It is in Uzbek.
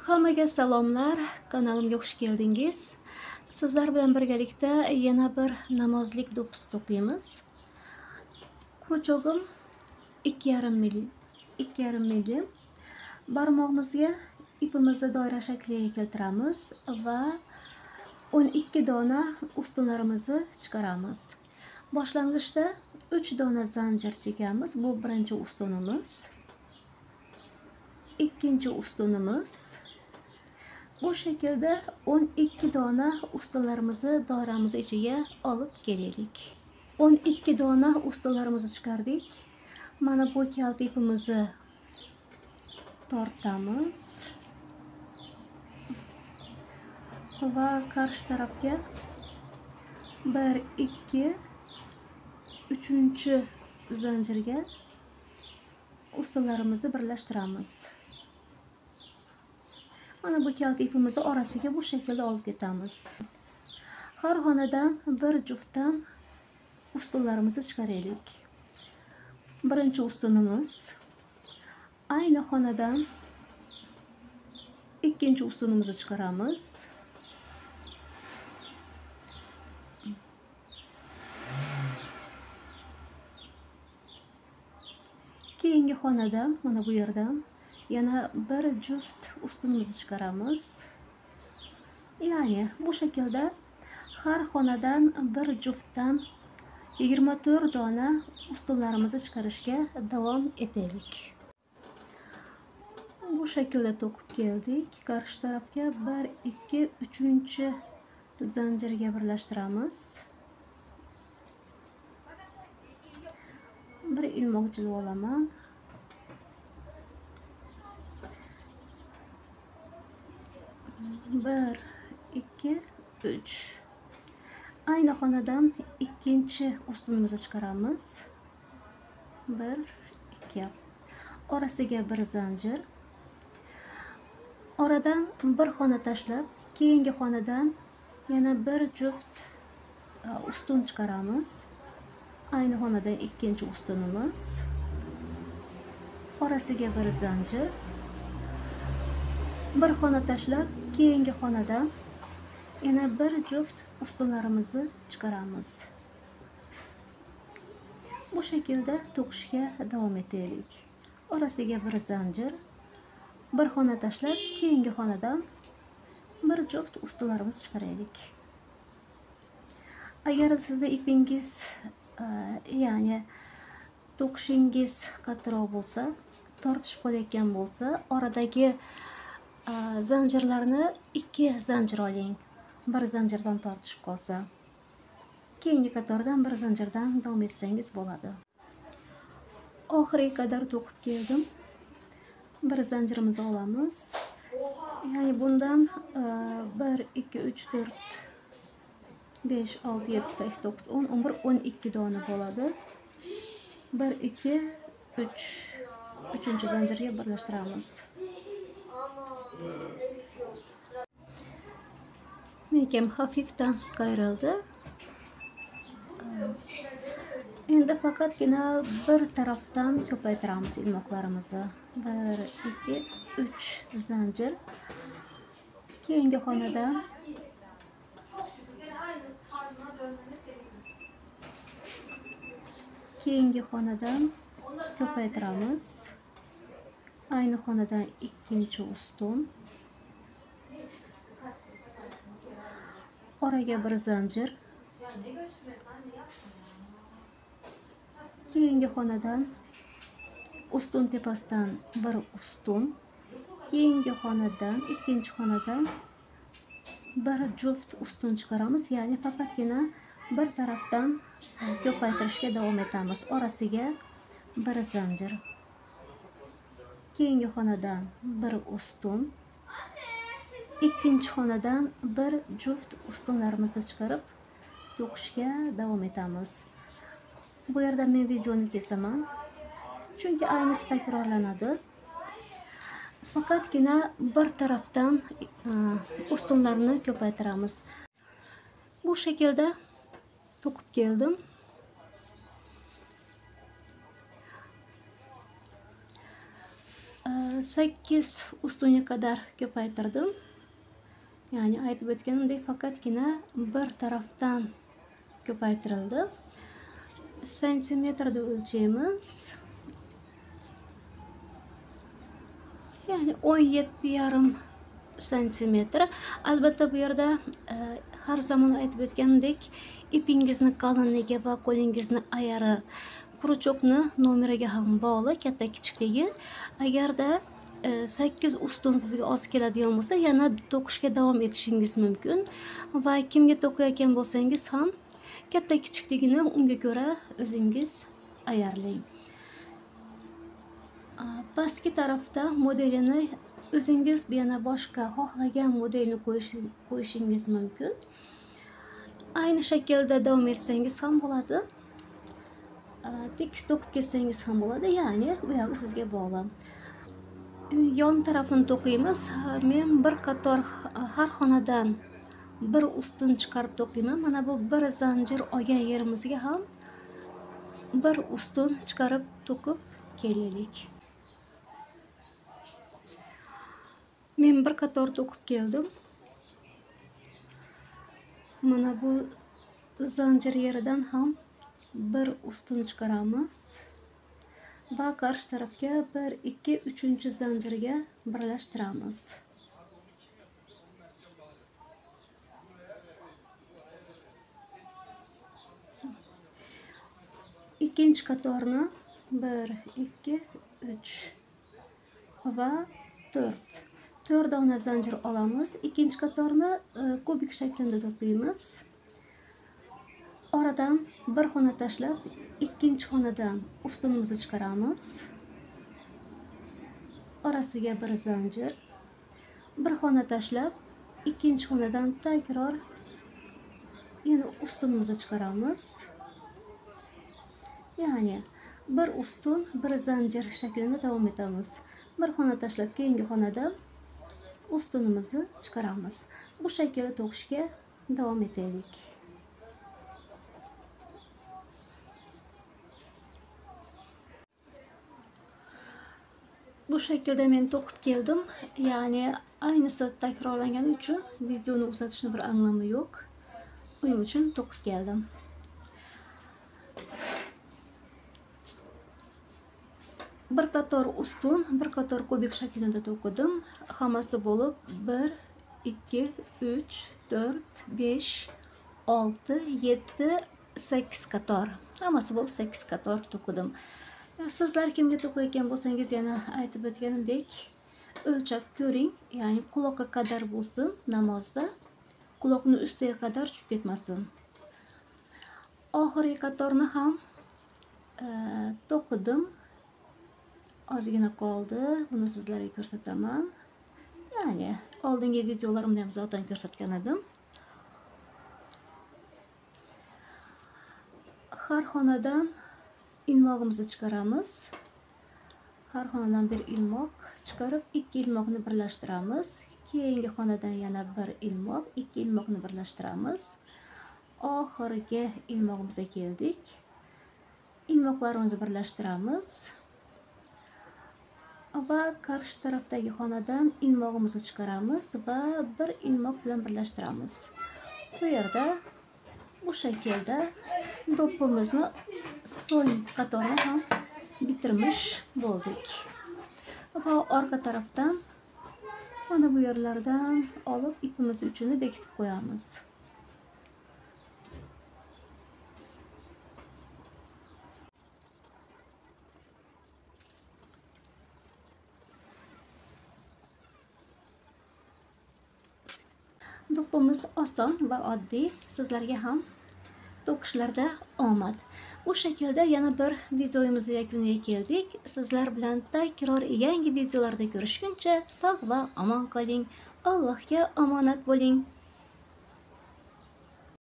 Hammaga salomlar, kanalimga xush keldingiz. Sizlar bilan birgalikda yana bir namozlik do'ppisi to'qiymiz. Quruchog'im 2,5 mm. Barmog'imizga ipimizni doira shakliga keltiramiz va 12 dona ustunlarimizni chiqaramiz. Boshlang'ishda 3 dona zanjir chekamiz. Bu birinchi ustunimiz. Ikkinchi ustunimiz. Bu şekilde 12 dona ustunlarimizni doiramiz ichiga olib kelaylik. 12 dona ustunlarimizni chiqardik. Mana bu kalta ipimizni tortamiz va qarshi tarafga 1 2 3 zanjirga ustunlarimizni birlashtiramiz. Mana bu kalta ipimizni orasiga bu şekilde olib ketamiz. Har xonadan bir juftdan ustunlarimizni chiqaraylik. Birinchi ustunimiz. Ayni xonadan ikkinchi ustunimizni chiqaramiz. Keyingi xonadan mana bu yerdan yana bir juft ustunimizni chiqaramiz. Ya'ni bu şekilde har xonadan bir juftdan 24 dona ustunlarimizni chiqarishga davom etaylik. Bu şekilde to'qib keldik. Qarshi tarafga 1 2 3 zanjirga birlashtiramiz. Bir ilmoq jilib olaman. Bir, ikki, uch. Ayni xonadan ikkinchi ustunimizni chiqaramiz. 1 2. Orasiga bir zanjir. Oradan bir xona tashlab, keyingi xonadan yana bir juft ustun chiqaramiz. Ayni xonada ikkinchi ustunimiz. Orasiga bir zanjir. Bir xona tashlab, keyingi xonadan yana bir juft ustunlarimizni chiqaramiz. Bu şekilde to'qishga davom etaylik. Orasiga bir zanjir. Bir xona tashlab, keyingi xonadan bir juft ustunlarimizni chiqaraylik. Agar sizda ipingiz ya'ni to'qishingiz kattaroq bo'lsa, tortishib qolayotgan bo'lsa, oradagi zanjirlarni 2 zanjir oling. Bir zanjirdan tortishib qolsa, keyingi qatordan bir zanjirdan davom etsangiz bo'ladi. Oxiriga qadar to'qib keldim. Bir zanjirimizni olamiz. Ya'ni bundan 1 2 3 4 5 6 7 8 9 10 11 12 dona bo'ladi. 1 2 3 uchinchi zanjirga birlashtiramiz. Lekin hafifdan qayrildi. Endi faqatgina bir tarafdan ko'paytiramiz ilmoqlarimizni. 1 2 3 zanjir. Keyingi xonada ko'paytiramiz. Ayni xonadan ikkinchi ustun. Oraga bir zanjir. Keyingi xonadan ustun tepasidan bir ustun. Keyingi xonadan, ikkinchi xonadan bir juft ustun chiqaramiz. Ya'ni faqatgina bir tarafdan ko'paytirishga davom etamiz. Orasiga bir zanjir. Keyingi xonadan bir ustun. Ikkinchi xonadan bir juft ustunlarimizni chiqarib to'qishga davom etamiz. Bu yerda men videoni kesaman. Chunki aynisi takrorlanadi. Faqatgina bir tarafdan ustunlarni ko'paytiramiz. Bu şekilde to'qib keldim. 8 ustunga qadar ko'paytirdim. Ya'ni aytib o'tganimdek faqatgina bir tarafdan ko'paytirildi. Santimetrda o'lchaymiz. Ya'ni 17,5 santimetr. Albatta bu yerda har zaman aytib o'tganimdek ipingizni qalinligi va qo'lingizni ayari quruchoqni nomeriga ham bog'liq, katta kichikligi. Agarda 8 ustun sizga oz keladigan bo'lsa, yana to'qishga davom etishingiz mumkin va kimga to'qiyotgan bo'lsangiz ham katta kichikligini unga ko'ra o'zingiz ayarlang. Pastki tarafda modelini o'zingiz yana boshqa xohlagan modelni qo'yishingiz mumkin. Ayni shaklda davom etsangiz ham bo'ladi. Tekis to'qib ketsangiz ham bo'ladi, ya'ni bu yoq sizga bog'liq. Yon tarafini to'qiymiz. Men bir qator har xonadan bir ustun chiqarib to'qiyman. Mana bu bir zanjir olgan yerimizga ham bir ustun chiqarib to'qib kelaylik. Men bir qator to'qib keldim. Mana bu zanjir yeridan ham bir ustun chiqaramiz va qarshi tarafga 1, 2, 3 zanjirga birlashtiramiz. Ikkinchi qatorni 1, 2, 3 va 4. 4 dona zanjir olamiz. Ikkinchi qatorni kubik shaklida to'qiymiz. Oradan bir xona tashlab, ikkinchi xonadan ustunimizni chiqaramiz. Orasiga bir zanjir. Bir xona tashlab, ikkinchi xonadan takror yana ustunimizni chiqaramiz. Ya'ni bir ustun, bir zanjir shaklida davom etamiz. Bir xona tashlab, keyingi xonadan ustunimizni chiqaramiz. Bu shaklda to'qishga davom etaylik. Bu shaklda men to'qib keldim. Ya'ni aynisi takrorlangani uchun videoni uzatishning bir anlamı yo'q. Uning uchun to'qib keldim. Bir qator ustun, bir qator kubik shaklida to'qidim. Hammasi bo'lib 1, 2, 3, 4, 5, 6, 7, 8 qator. Hammasi bo'lib 8 qator to'qidim. Sizlar kimga to'qiyotgan bo'lsangiz, yana aytib o'tganimdek, o'lchab ko'ring. Ya'ni quloqqa qadar bo'lsin namozda. Quloqni ustiga qadar tushib ketmasin. Oxirgi qatorni ham to'qidim. Ozgina qoldi. Buni sizlarga ko'rsataman. Ya'ni oldingi videolarimda ham zaten ko'rsatgan edim. Har xonadan ilmog'imizni chiqaramiz. Har xonadan bir ilmoq chiqarib, ikki ilmoqni birlashtiramiz. Keyingi xonadan yana bir ilmoq, ikki ilmoqni birlashtiramiz. Oxirgi ilmog'imizga keldik. Ilmoqlarimizni birlashtiramiz. Va qarshi tarafdagi xonadan ilmog'imizni chiqaramiz va bir ilmoq bilan birlashtiramiz. Bu yerda bu shaklda do'ppimizni so'ng qatorini ham bitirmish bo'ldik. Va orqa tarafdan mana bu yerlardan olib ipimiz uchini bekitib qo'yamiz. Do'ppimiz oson va oddiy. Sizlarga ham to'qishlarda omad. Bu shaklda yana bir videomizni yakuniga keldik. Sizlar bilan takror yangi videolarda ko'rishguncha sog' va omon qoling. Allohga omonat bo'ling.